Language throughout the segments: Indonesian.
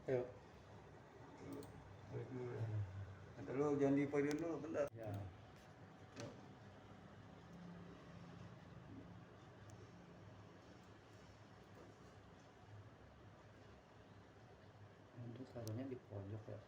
Ayo. Balik dulu ya. Kata lu jangan dipegang dulu bentar. Ya. Untuk taruhnya di pojok ya.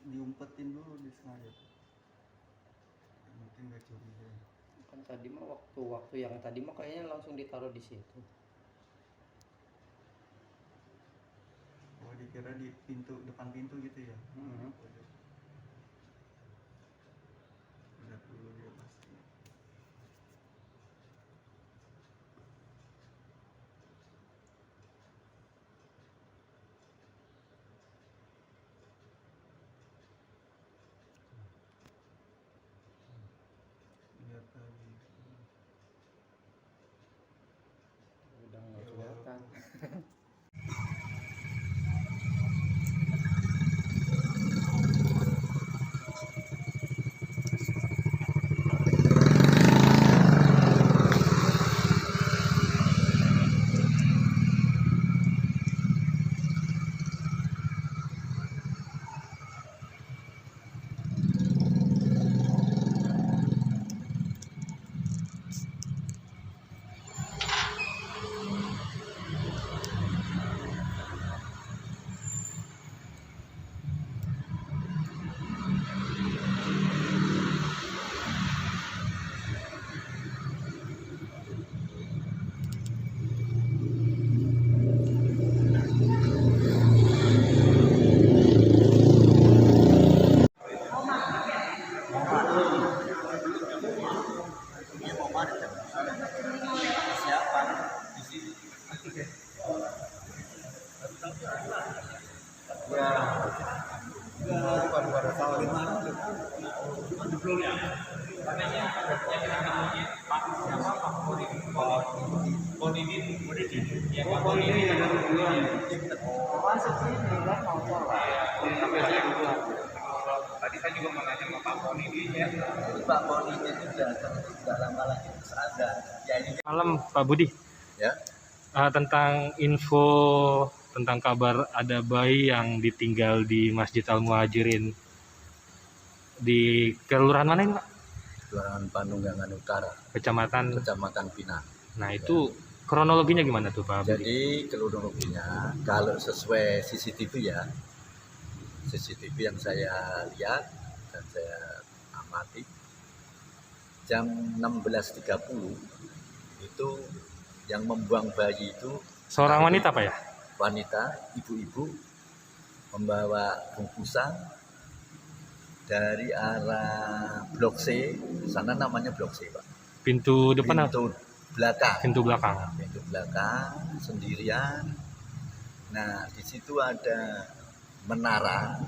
Diumpetin dulu di sengaja. Mungkin nggak curiga. Kan tadi mah waktu yang tadi mah kayaknya langsung ditaruh di situ. Oh dikira di pintu, depan pintu gitu ya. Lihat dulu dia pasti. Lihat lagi. Udah nggak kelihatan. Tadi saya juga mau nanya sama Pak Poni ya. Pak Poni itu sudah lama lagi ada. Ya ini Malam Pak Budi, ya. tentang info tentang kabar ada bayi yang ditinggal di Masjid Al Muhajirin di kelurahan mana ini Pak? Kelurahan Panunggangan Utara, Kecamatan. Kecamatan Pinang. Nah itu kronologinya gimana tuh Pak Budi? Jadi kronologinya kalau sesuai CCTV ya, CCTV yang saya lihat dan saya amati, jam 16.30 itu yang membuang bayi itu Seorang wanita Pak ya? wanita, ibu-ibu membawa bungkusan dari arah Blok C, sana namanya Blok C Pak. Pintu depan atau Pintu belakang. pintu belakang? Pintu belakang sendirian. Nah di situ ada menara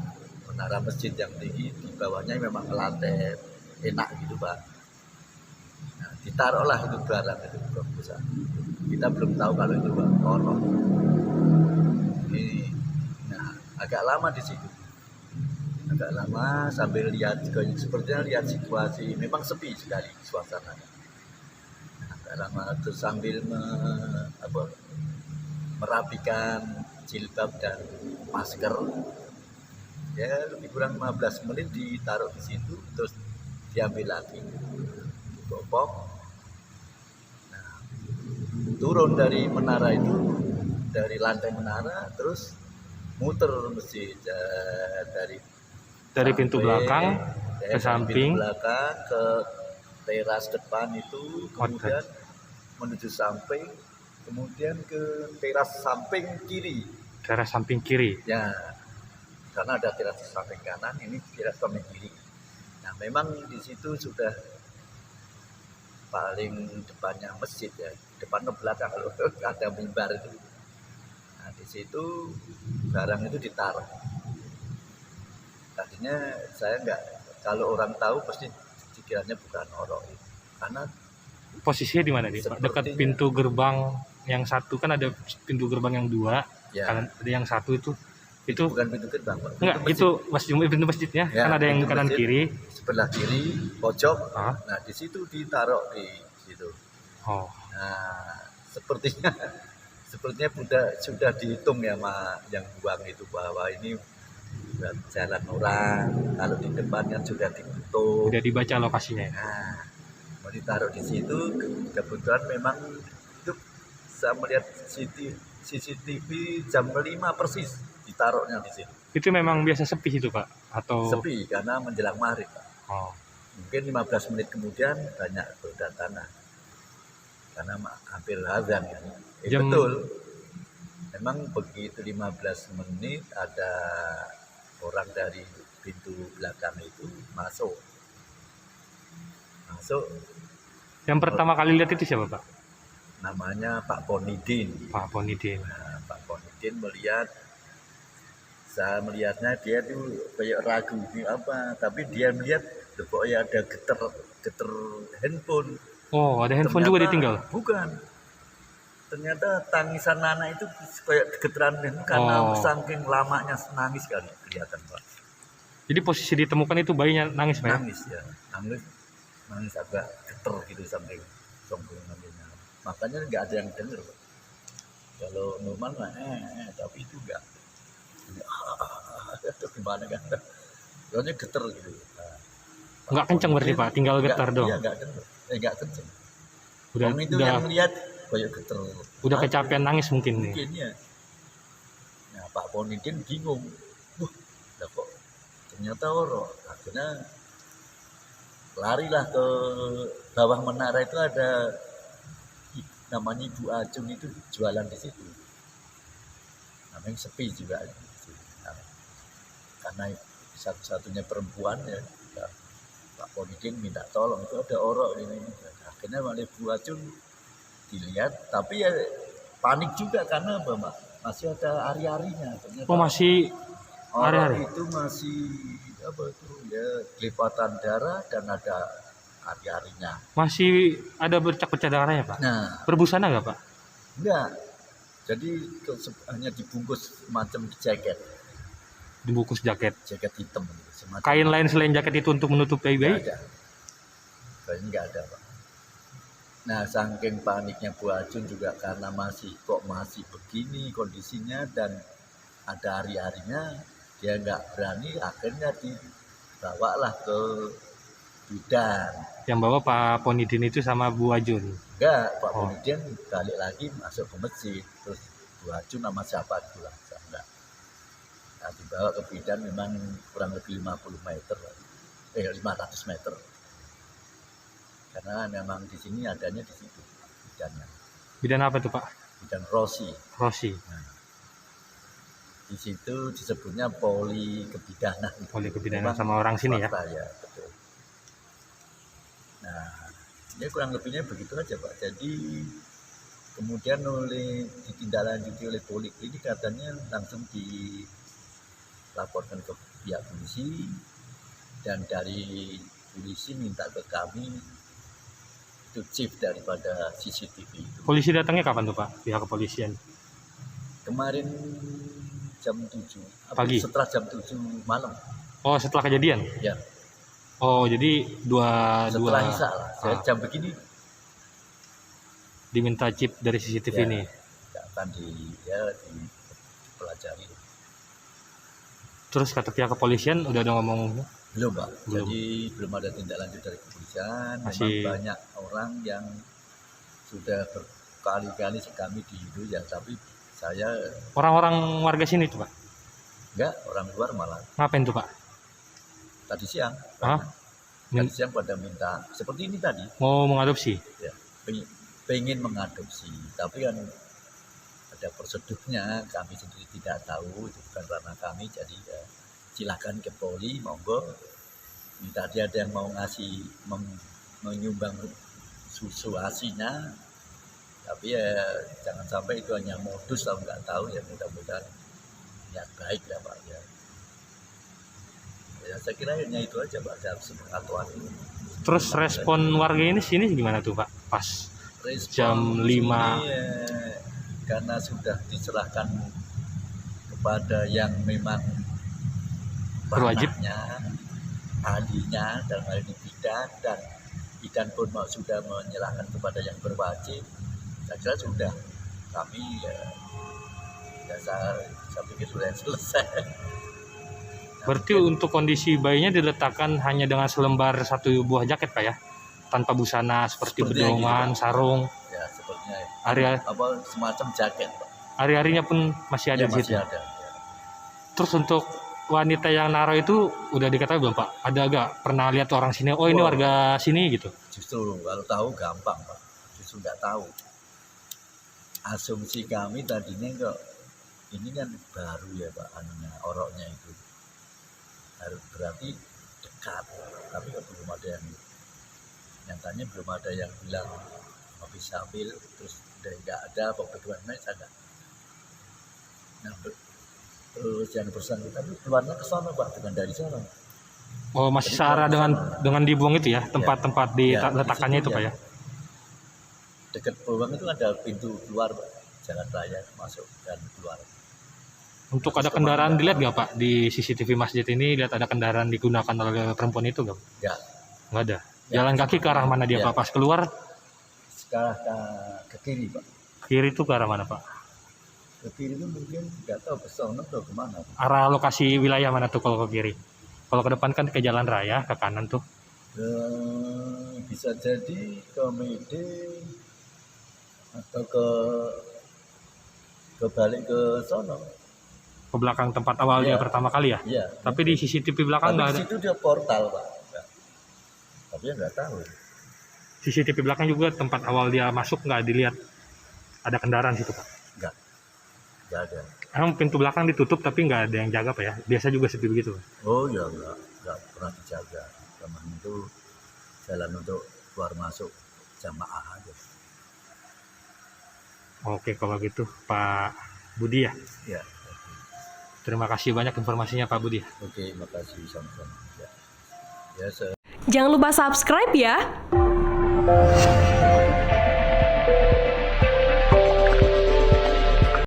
masjid yang tinggi, di bawahnya memang lantai enak gitu Pak. Nah, ditaruhlah itu barang itu bungkusan. Kita belum tahu kalau itu konon. Ini, nah agak lama di situ. Agak lama sambil lihat juga sepertinya lihat situasi memang sepi sekali suasananya. Nah, agak lama terus sambil merapikan jilbab dan masker. Ya lebih kurang 15 menit ditaruh di situ terus diambil lagi. Dibopong. Nah, turun dari menara itu, dari lantai menara terus muter masjid Dari pintu belakang ke samping, pintu belakang ke teras depan itu, kemudian menuju samping, kemudian ke teras samping kiri. teras samping kiri. Ya, karena ada teras samping kanan, ini teras samping kiri. Nah, memang di situ sudah paling depannya masjid ya, depan ke belakang kalau ada mimbar itu. Nah, di situ barang itu ditaruh. Tadinya saya enggak, kalau orang tahu pasti dikiranya bukan orok itu. Karena Posisinya di mana nih Pak? Dekat pintu gerbang yang satu kan ada pintu gerbang yang dua, ya, kan ada yang satu itu bukan pintu gerbang, Pak. enggak, itu pintu masjidnya Ya, kan ada yang pintu kanan masjid, kiri. sebelah kiri pojok. Ah. Nah di situ ditaruh di situ. Oh, Nah sepertinya sepertinya sudah dihitung ya yang buang itu, bahwa ini jalan orang, kalau di depan kan sudah ditutup. Udah dibaca lokasinya ya? Nah, mau ditaruh di situ, kebetulan memang itu saya melihat CCTV jam 5 persis ditaruhnya di situ. Itu memang biasa sepi itu Pak? Atau Sepi karena menjelang maghrib, Pak. Oh, Mungkin 15 menit kemudian banyak berdatangan karena hampir azan kan. Jam- Betul. Memang begitu 15 menit ada orang dari pintu belakang itu masuk. yang pertama kali lihat itu siapa Pak? Namanya Pak Ponidin. Pak Ponidin. Nah, Pak Ponidin saya melihatnya dia tuh kayak ragu ini apa, tapi dia melihat pokoknya ada geter handphone. Oh, ada handphone juga ditinggal? Bukan. Ternyata tangisan anak itu kayak geteran karena Oh. saking lamanya nangis kali kelihatan, Pak. Jadi posisi ditemukan itu bayinya nangis Pak? Nangis ya, nangis agak geter gitu sampai sombong namanya. Makanya nggak ada yang dengar, Pak. Kalau normal mah tapi itu enggak. Itu gimana kan? Soalnya geter gitu. Nah, Nggak kenceng berarti Pak, tinggal getar doang? Iya, enggak kenceng. Udah, Orang itu udah, yang lihat kayak geter. udah kecapean nangis mungkin nih. Mungkin ya. Nah, Pak Ponidin bingung. Wah, lah kok ternyata orang. Akhirnya larilah ke bawah menara, itu ada namanya Ibu Ajung, itu jualan di situ. Namanya sepi juga. Nah, karena satu-satunya perempuan ya, Pak Ponidin minta tolong, itu ada orang ini. Akhirnya oleh Bu Ajung dilihat, tapi ya panik juga karena apa, Mbak? Masih ada ari-arinya. Oh, masih Orang ari-ari? itu masih apa itu ya, kelipatan darah dan ada ari-arinya. Masih ada bercak-bercak darahnya Pak? Nah, Berbusana nggak Pak? enggak. Jadi hanya dibungkus semacam jaket Dibungkus jaket. hitam gitu, semacam Kain lain selain jaket itu untuk menutup nggak bayi? ada. Kayaknya nggak ada, Pak. Nah, saking paniknya Bu Ajun juga karena masih begini kondisinya dan ada hari-harinya, dia nggak berani, akhirnya dibawalah ke bidan. Yang bawa Pak Ponidin itu sama Bu Ajun? Enggak, Pak Oh. Ponidin balik lagi masuk ke masjid, terus Bu Ajun sama siapa pulang, enggak. Nah, dibawa ke bidan memang kurang lebih 50 meter, 500 meter. Karena memang di sini adanya di situ bidannya, Bidan apa tuh Pak? bidan Rosi. Rosi. Di situ disebutnya poli kebidanan. Poli kebidanan Memang sama orang sini ya? swasta, ya, betul. Nah, ya kurang lebihnya begitu aja, Pak. Jadi kemudian ditindaklanjuti oleh poli ini, katanya langsung dilaporkan ke pihak polisi, dan dari polisi minta ke kami itu chip daripada CCTV itu. Polisi datangnya kapan tuh Pak? Pihak kepolisian? Kemarin jam 7 Pagi? setelah jam 7 malam Oh, setelah kejadian? ya, Oh, jadi setelah Isya lah. Saya jam begini diminta chip dari CCTV ya, ini. akan dipelajari. Terus kata pihak kepolisian udah ada ngomong? Belum, Pak. Belum. Jadi belum ada tindak lanjut dari kepolisian. Masih- Memang banyak orang yang sudah berkali-kali kami dihidu ya, tapi saya Orang-orang warga sini tuh Pak? enggak, orang luar malah Ngapain tuh Pak? tadi siang. Hah? Tadi siang pada minta seperti ini tadi, Mau mengadopsi? ya, pengen mengadopsi, tapi kan ada prosedurnya, kami sendiri tidak tahu, itu bukan ranah kami, jadi ya, silakan ke poli, monggo. Minta dia ada yang mau ngasih menyumbang susu asinya, tapi ya jangan sampai itu hanya modus atau nggak tahu, ya mudah-mudahan niat baik lah, Pak, ya. Ya saya kira hanya itu aja, Pak, dalam sepengetahuan ini. Terus respon warga ini sini gimana tuh Pak? Pas Respon Jam 5. ini, karena sudah diserahkan kepada yang memang Berwajib. ranahnya, ahlinya dalam hal ini bidan, dan bidan pun sudah menyerahkan kepada yang berwajib. Saya kira sudah kami ya saya pikir sudah selesai. Berarti untuk kondisi bayinya diletakkan hanya dengan selembar satu buah jaket Pak ya? Tanpa busana seperti Sepertinya bedongan, gitu, Pak. sarung. Ya sepertinya Area apa semacam jaket, Pak. hari-harinya pun masih ada Ya, di situ. masih ada. Ya. Terus untuk wanita yang naruh itu udah diketahui belum Pak? Ada agak pernah lihat orang sini? Oh ini Oh. warga sini gitu. Justru kalau tahu gampang, Pak. Justru nggak tahu. Asumsi kami tadinya kok ini kan baru ya Pak, anunya oroknya itu harus berarti dekat, tapi kok belum ada yang nyatanya belum ada yang bilang mau bisa ambil, terus udah nggak ada apa bagaimana saya nggak. Nah, terus yang bersangkutan itu keluarnya ke sana Pak, dengan dari sana. Oh masih Jadi searah kalau dengan dibuang itu ya, tempat-tempat Ya, diletakannya di itu situ Pak ya. ya. Dekat peluang itu ada pintu keluar Pak, jalan raya masuk dan keluar. Untuk ada Terus kendaraan kemana? dilihat nggak Pak di CCTV masjid ini? Lihat ada kendaraan digunakan oleh perempuan itu nggak? Ya, Nggak ada. Ya, Jalan kaki ke arah mana dia ya. Pak? Pas keluar sekarang ke kiri Pak. kiri itu ke arah mana Pak? Ke kiri itu mungkin nggak tahu ke sana atau kemana. Arah lokasi wilayah mana tuh kalau ke kiri? Kalau ke depan kan ke jalan raya, ke kanan tuh. Bisa jadi ke Mede atau ke balik ke sana. Ke belakang tempat awal dia Iya. pertama kali ya. Iya. Tapi di CCTV belakang Tapi nggak di ada. situ dia portal Pak. Enggak. Tapi ya nggak tahu. CCTV belakang juga tempat awal dia masuk nggak dilihat ada kendaraan situ Pak. Nggak ada. Emang pintu belakang ditutup tapi nggak ada yang jaga Pak ya. Biasa juga sepi begitu Pak. Oh ya nggak pernah dijaga. Teman itu jalan untuk keluar masuk jamaah aja. Oke kalau gitu Pak Budi ya. Ya. Terima kasih banyak informasinya Pak Budi. Oke, makasih sama-sama. Ya. Ya, Jangan lupa subscribe ya.